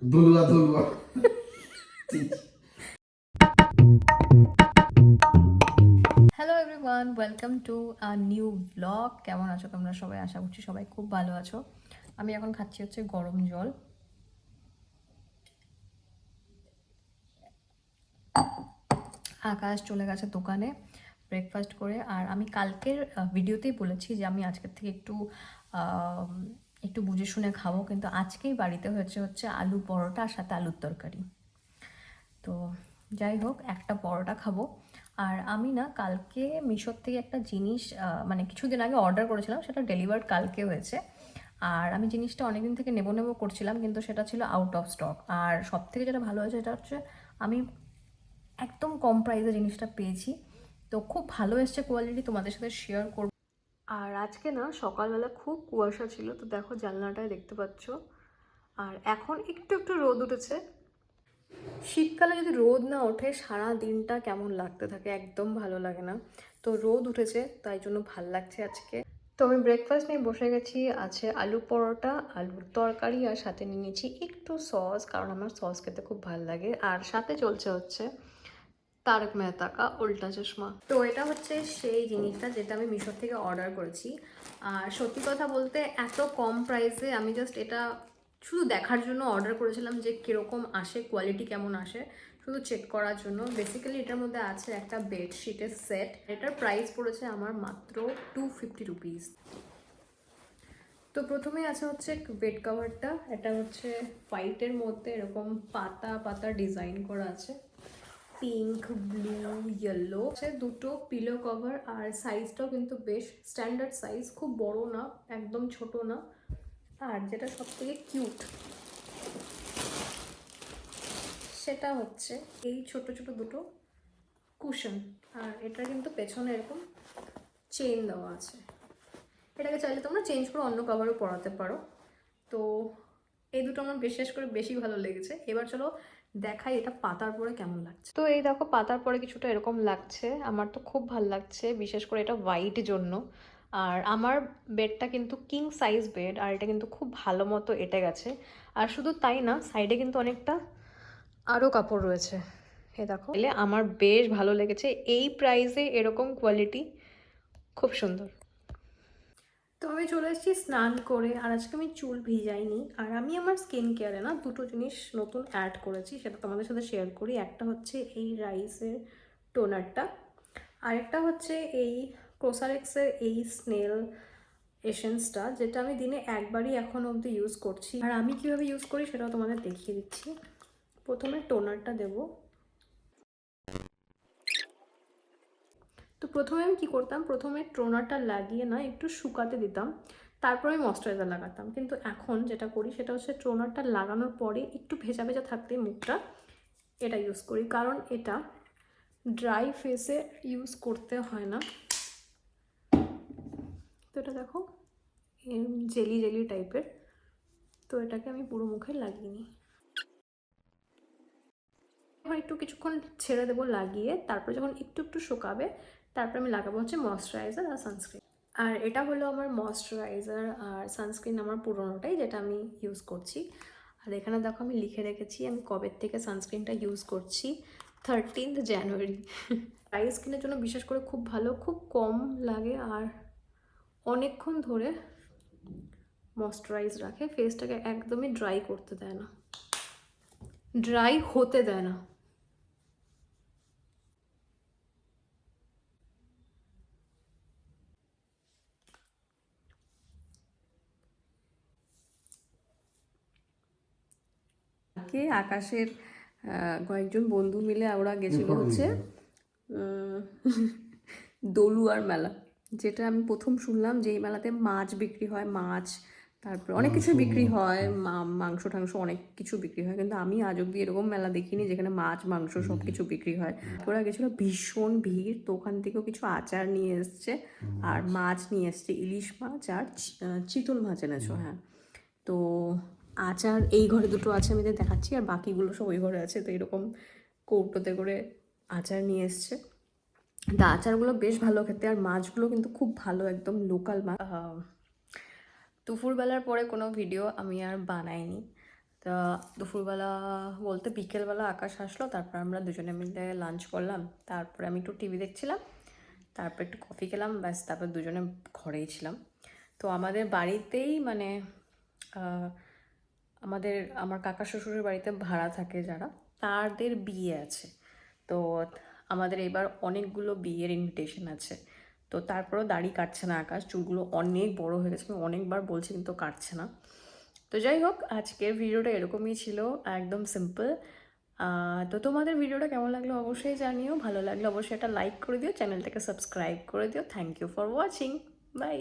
দুলুয়া দুলুয়া। Hello everyone, welcome to a new blog. কেমন আছো তোমরা সবাই? আশা করছি সবাই খুব ভালো আছো। আমি এখন খাচ্ছি হচ্ছে গরম জল। আকাশ চলে গেছে দোকানে ব্রেকফাস্ট করে। আর আমি কালকের ভিডিওতেই বলেছি যে আমি আজকের থেকে আম, একটু বুঝে শুনে খাবো, কিন্তু আজকেই বাড়িতে হচ্ছে আলু পরোটা আর সাথে আলুর তরকারি। তো যাই হোক, একটা পরোটা খাবো। আর আমি না কালকে মিশোর থেকে একটা জিনিস মানে কিছুদিন আগে অর্ডার করেছিলাম, সেটা ডেলিভার্ড কালকে হয়েছে। আর আমি জিনিসটা অনেকদিন থেকে নেবো নেবো করছিলাম, কিন্তু সেটা ছিল আউট অফ স্টক। আর সব থেকে যেটা ভালো হয়েছে সেটা হচ্ছে আমি একদম কম প্রাইসে জিনিসটা পেয়েছি। তো খুব ভালো এসছে কোয়ালিটি, তোমাদের সাথে শেয়ার করব। আর আজকে না সকালবেলা খুব কুয়াশা ছিল, তো দেখো জানলাটায় দেখতে পাচ্ছ। আর এখন একটু একটু রোদ উঠেছে। শীতকালে যদি রোদ না ওঠে সারা দিনটা কেমন লাগতে থাকে, একদম ভালো লাগে না। তো রোদ উঠেছে, তাই জন্য ভাল লাগছে আজকে। তো আমি ব্রেকফাস্ট নিয়ে বসে গেছি। আছে আলু পরোটা, আলুর তরকারি, আর সাথে নিয়ে নিয়েছি একটু সস, কারণ আমার সস খেতে খুব ভালো লাগে। আর সাথে চলছে হচ্ছে তারক মেহতা কা উল্টা চশমা। তো এটা হচ্ছে সেই জিনিসটা যেটা আমি মিশো থেকে অর্ডার করেছি। আর সত্যি কথা বলতে এত কম প্রাইসে আমি জাস্ট এটা শুধু দেখার জন্য অর্ডার করেছিলাম যে কীরকম আসে, কোয়ালিটি কেমন আসে, শুধু চেক করার জন্য। বেসিক্যালি এটার মধ্যে আছে একটা বেডশিটের সেট। এটার প্রাইস পড়েছে আমার মাত্র 250 রুপিস। তো প্রথমেই আছে হচ্ছে বেড কভারটা। এটা হচ্ছে হোয়াইটের মধ্যে এরকম পাতা পাতা ডিজাইন করা আছে, পিঙ্ক, ব্লু, ইয়েলো। আছে দুটো পিলো কভার, আর সাইজটাও কিন্তু বেশ স্ট্যান্ডার্ড সাইজ, খুব বড় না, একদম ছোট না। আর যেটা সব থেকে কিউট সেটা হচ্ছে এই ছোট ছোট দুটো কুশন। আর এটা কিন্তু পেছনে এরকম চেন দেওয়া আছে। এটাকে চাইলে তোমরা চেঞ্জ করে অন্য কভারও পরাতে পারো। তো এই দুটো আমার বিশেষ করে বেশি ভালো লেগেছে। এবার চলো দেখাই এটা পাতার পরে কেমন লাগছে। তো এই দেখো পাতার পরে কিছুটা এরকম লাগছে, আমার তো খুব ভালো লাগছে, বিশেষ করে এটা হোয়াইট জন্য। আর আমার বেডটা কিন্তু কিং সাইজ বেড, আর এটা কিন্তু খুব ভালো মতো এঁটে গেছে। আর শুধু তাই না, সাইডে কিন্তু অনেকটা আরও কাপড় রয়েছে। এ দেখো, এলে আমার বেশ ভালো লেগেছে। এই প্রাইসে এরকম কোয়ালিটি খুব সুন্দর। তো আমি চলে এসেছি স্নান করে। আর আজকে আমি চুল ভিজাইনি। আর আমি আমার স্কিন কেয়ারে না দুটো জিনিস নতুন অ্যাড করেছি, সেটা তোমাদের সাথে শেয়ার করি। একটা হচ্ছে এই রাইসের টোনারটা, আরেকটা হচ্ছে এই ক্রোসারেক্সের এই স্নেল এসেন্সটা, যেটা আমি দিনে একবারই এখন অবধি ইউজ করছি। আর আমি কীভাবে ইউজ করি সেটাও তোমাদের দেখিয়ে দিচ্ছি। প্রথমে টোনারটা দেবো। তো প্রথমে আমি কী করতাম, প্রথমে টোনারটা লাগিয়ে না একটু শুকাতে দিতাম, তারপরে আমি ময়শ্চারাইজার লাগাতাম। কিন্তু এখন যেটা করি সেটা হচ্ছে টোনারটা লাগানোর পরে একটু ভেজা ভেজা থাকতে মুখটা এটা ইউজ করি, কারণ এটা ড্রাই ফেসে ইউজ করতে হয় না। তো এটা দেখো জেলি জেলি টাইপের। তো এটাকে আমি পুরো মুখে লাগিয়ে নিই। এখন একটু কিছুক্ষণ ছেড়ে দেবো লাগিয়ে, তারপরে যখন একটু একটু শুকাবে তারপরে আমি লাগাবো হচ্ছে ময়শ্চারাইজার আর সানস্ক্রিন। আর এটা হলো আমার ময়শ্চারাইজার আর সানস্ক্রিন, আমার পুরোনোটাই, যেটা আমি ইউজ করছি। আর এখানে দেখো আমি লিখে রেখেছি আমি কবের থেকে সানস্ক্রিনটা ইউজ করছি, 13th জানুয়ারি। ড্রাই স্কিনের জন্য বিশেষ করে খুব ভালো, খুব কম লাগে, আর অনেকক্ষণ ধরে ময়শ্চারাইজ রাখে, ফেসটাকে একদমই ড্রাই করতে দেয় না, ড্রাই হতে দেয় না। কে আকাশের কয়েকজন বন্ধু মিলে ওরা গেছিল হচ্ছে দলুয়ার মেলা, যেটা আমি প্রথম শুনলাম যে এই মেলাতে মাছ বিক্রি হয়, মাছ, তারপর অনেক কিছু বিক্রি হয়, মাংস টাংস অনেক কিছু বিক্রি হয়, কিন্তু আমি আজ অব্দি এরকম মেলা দেখিনি যেখানে মাছ মাংস সব কিছু বিক্রি হয়। ওরা গেছিলো, ভীষণ ভিড়। তো ওখান থেকেও কিছু আচার নিয়ে এসছে, আর মাছ নিয়ে এসছে, ইলিশ মাছ আর চিতল মাছ এনেছো। হ্যাঁ, তো আচার এই ঘরে দুটো আছে, আমি দেখাচ্ছি, আর বাকিগুলো সব ওই ঘরে আছে। তো এরকম কৌটোতে করে আচার নিয়ে এসছে। তা আচারগুলো বেশ ভালো খেতে, আর মাছগুলো কিন্তু খুব ভালো, একদম লোকাল মাছ। দুপুরবেলার পরে কোনো ভিডিও আমি আর বানাইনি, তো তা দুপুরবেলা বলতে বিকেলবেলা আকাশ আসলো, তারপর আমরা দুজনে মিলে লাঞ্চ করলাম, তারপরে আমি একটু টিভি দেখছিলাম, তারপর একটু কফি খেলাম, ব্যাস তারপর দুজনে ঘরেই ছিলাম। তো আমাদের বাড়িতেই মানে আমার কাকা শ্বশুরের বাড়িতে ভাড়া থাকে যারা, তাদের বিয়ে আছে। তো আমাদের এবার অনেকগুলো বিয়ের ইনভিটেশন আছে। তো তারপরেও দাড়ি কাটছে না আকাশ, চুলগুলো অনেক বড় হয়ে গেছে, আমি অনেকবার বলছি কিন্তু কাটছে না। তো যাই হোক, আজকের ভিডিওটা এরকমই ছিল, একদম সিম্পল। তো তোমাদের ভিডিওটা কেমন লাগলো অবশ্যই জানিও, ভালো লাগলে অবশ্যই একটা লাইক করে দিও, চ্যানেলটাকে সাবস্ক্রাইব করে দিও। Thank you for watching, by.